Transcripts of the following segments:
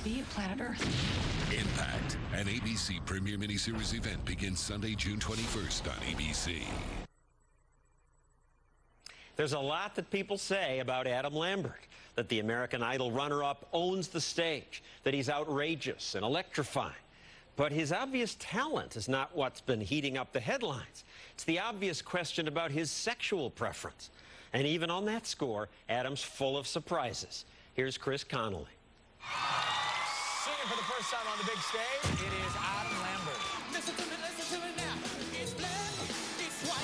be at planet Earth. Impact, an ABC premiere miniseries event, begins Sunday, June 21st on ABC. There's a lot that people say about Adam Lambert, that the American Idol runner-up owns the stage, that he's outrageous and electrifying. But his obvious talent is not what's been heating up the headlines. It's the obvious question about his sexual preference. And even on that score, Adam's full of surprises. Here's Chris Connolly. Singing for the first time on the big stage, it is Adam Lambert. Listen to me now. It's black, it's white.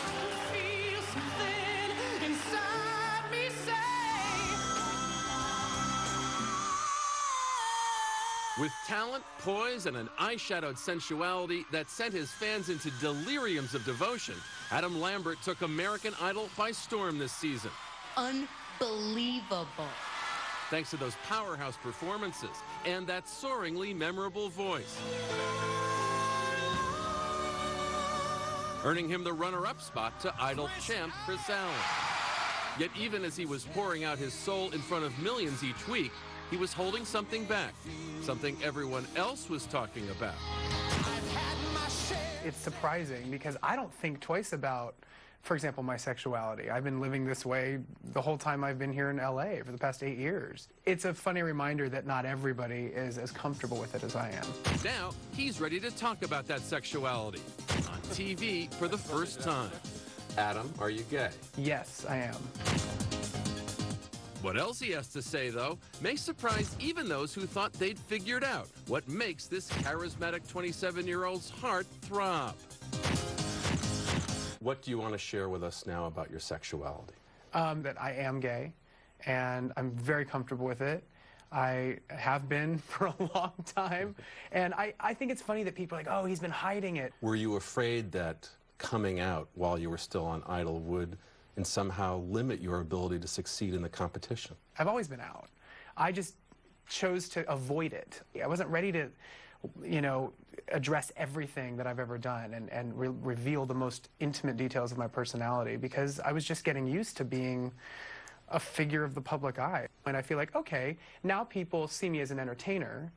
Feel something inside me say. With talent, poise, and an eyeshadowed sensuality that sent his fans into deliriums of devotion, Adam Lambert took American Idol by storm this season. Unbelievable. Thanks to those powerhouse performances and that soaringly memorable voice, earning him the runner-up spot to Idol champ Chris Allen. Yet even as he was pouring out his soul in front of millions each week, he was holding something back, something everyone else was talking about. It's surprising because I don't think twice about, for example, my sexuality. I've been living this way the whole time I've been here in LA for the past 8 years. It's a funny reminder that not everybody is as comfortable with it as I am. Now, he's ready to talk about that sexuality on TV for the first time. Adam, are you gay? Yes, I am. What else he has to say, though, may surprise even those who thought they'd figured out what makes this charismatic 27-year-old's heart throb. What do you want to share with us now about your sexuality? That I am gay, and I'm very comfortable with it. I have been for a long time, and I think it's funny that people are like, oh, he's been hiding it. Were you afraid that coming out while you were still on Idol would and somehow limit your ability to succeed in the competition? I've always been out. I just chose to avoid it. I wasn't ready to, you know, address everything that I've ever done and reveal the most intimate details of my personality because I was just getting used to being a figure of the public eye. And I feel like, okay, now people see me as an entertainer,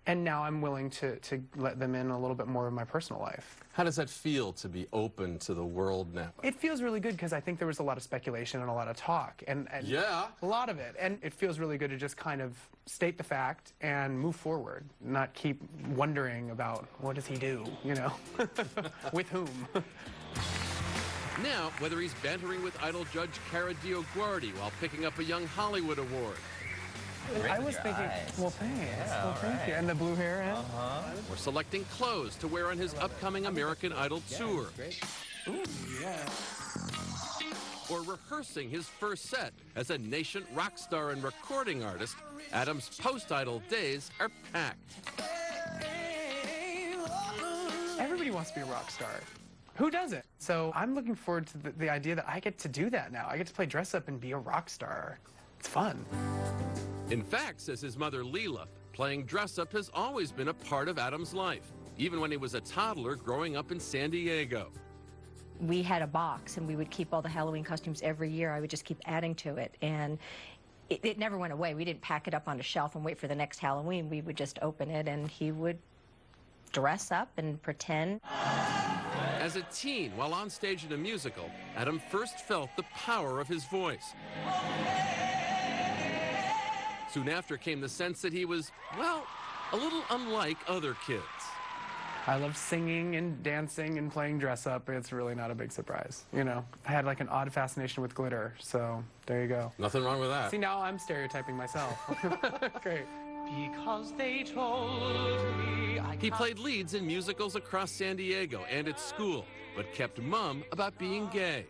and now I'm willing to let them in a little bit more of my personal life. How does that feel to be open to the world now? It feels really good because I think there was a lot of speculation and a lot of talk. And yeah. A lot of it. And it feels really good to just kind of state the fact and move forward, not keep wondering about what does he do, you know, with whom. Now, whether he's bantering with Idol judge Cara DioGuardi while picking up a Young Hollywood award. I was thinking, well, thanks. Yeah, well, thank you. And the blue hair, and Or selecting clothes to wear on his upcoming American Idol tour. Ooh, yeah. Or rehearsing his first set as a nation rock star and recording artist. Adam's post-Idol days are packed. Everybody wants to be a rock star. Who doesn't? So I'm looking forward to the idea that I get to do that now. I get to play dress up and be a rock star. It's fun. In fact, says his mother Leela, playing dress up has always been a part of Adam's life, even when he was a toddler growing up in San Diego. We had a box, and we would keep all the Halloween costumes every year. I would just keep adding to it, and it never went away. We didn't pack it up on a shelf and wait for the next Halloween. We would just open it, and he would dress up and pretend. As a teen, while on stage in a musical, Adam first felt the power of his voice. Soon after came the sense that he was, well, a little unlike other kids. I love singing and dancing and playing dress up. It's really not a big surprise, you know. I had like an odd fascination with glitter, so there you go. Nothing wrong with that. See, now I'm stereotyping myself. Great. Because they told me He played leads in musicals across San Diego and at school, but kept mum about being gay.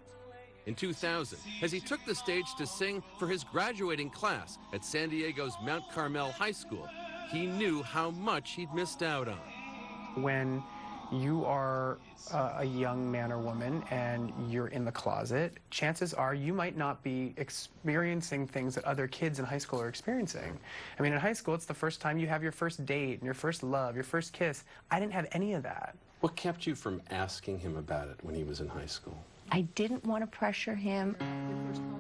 In 2000, as he took the stage to sing for his graduating class at San Diego's Mount Carmel High School, he knew how much he'd missed out on. When you are a young man or woman and you're in the closet, chances are you might not be experiencing things that other kids in high school are experiencing. I mean, in high school, it's the first time you have your first date and your first love, your first kiss. I didn't have any of that. What kept you from asking him about it when he was in high school? I didn't want to pressure him.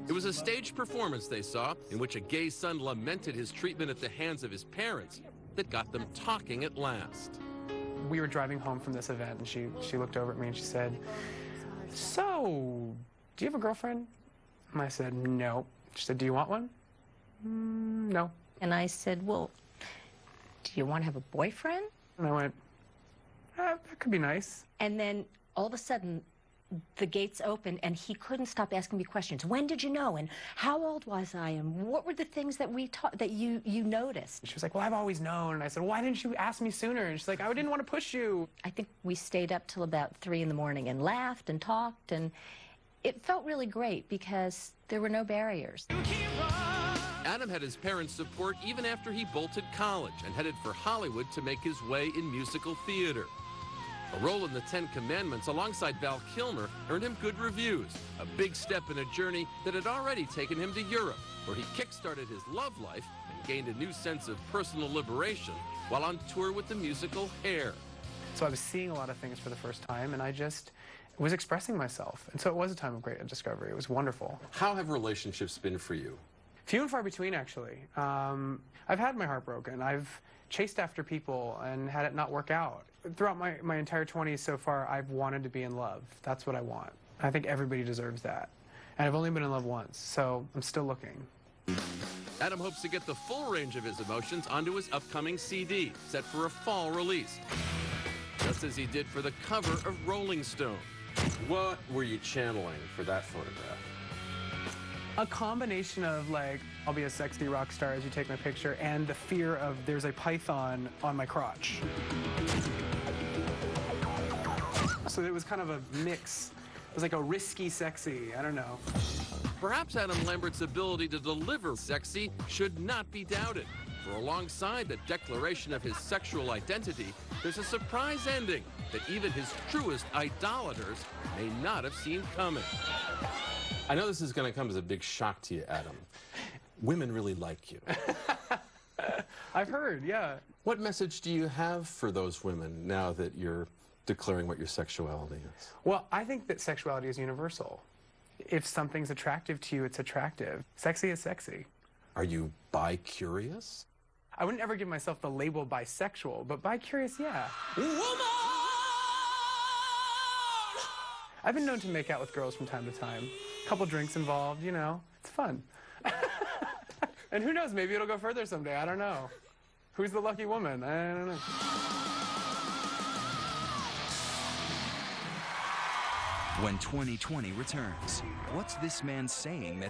It was a staged performance they saw in which a gay son lamented his treatment at the hands of his parents. that got them talking at last. We were driving home from this event, and she looked over at me and she said, "So, do you have a girlfriend?" And I said, "No." She said, "Do you want one?" No. And I said, "Well, do you want to have a boyfriend?" And I went, "That could be nice." And then all of a sudden, the gates opened, and he couldn't stop asking me questions. When did you know? And how old was I? And what were the things that that you noticed? She was like, "Well, I've always known." And I said, "Why didn't you ask me sooner?" And she's like, "I didn't want to push you." I think we stayed up till about 3 in the morning and laughed and talked, and it felt really great because there were no barriers. Adam had his parents' support even after he bolted college and headed for Hollywood to make his way in musical theater. A role in the 10 Commandments alongside Val Kilmer earned him good reviews, a big step in a journey that had already taken him to Europe, where he kick-started his love life and gained a new sense of personal liberation while on tour with the musical Hair. So I was seeing a lot of things for the first time, and I just was expressing myself. And so it was a time of great discovery. It was wonderful. How have relationships been for you? Few and far between, actually. I've had my heart broken. I've chased after people and had it not work out. Throughout my entire 20s so far, I've wanted to be in love. That's what I want. I think everybody deserves that. And I've only been in love once, so I'm still looking. Adam hopes to get the full range of his emotions onto his upcoming CD, set for a fall release, just as he did for the cover of Rolling Stone. What were you channeling for that photograph? A combination of, like, I'll be a sexy rock star as you take my picture, and the fear of there's a python on my crotch. So it was kind of a mix. It was like a risky sexy, I don't know. Perhaps Adam Lambert's ability to deliver sexy should not be doubted. For alongside the declaration of his sexual identity, there's a surprise ending that even his truest idolaters may not have seen coming. I know this is going to come as a big shock to you, Adam. Women really like you. I've heard, yeah. What message do you have for those women now that you're declaring what your sexuality is? Well, I think that sexuality is universal. If something's attractive to you, it's attractive. Sexy is sexy. Are you bi-curious? I wouldn't ever give myself the label bisexual, but bi-curious, yeah. Woman! I've been known to make out with girls from time to time. A couple drinks involved, you know. It's fun. And who knows, maybe it'll go further someday. I don't know. Who's the lucky woman? I don't know. When 2020 returns, what's this man saying that's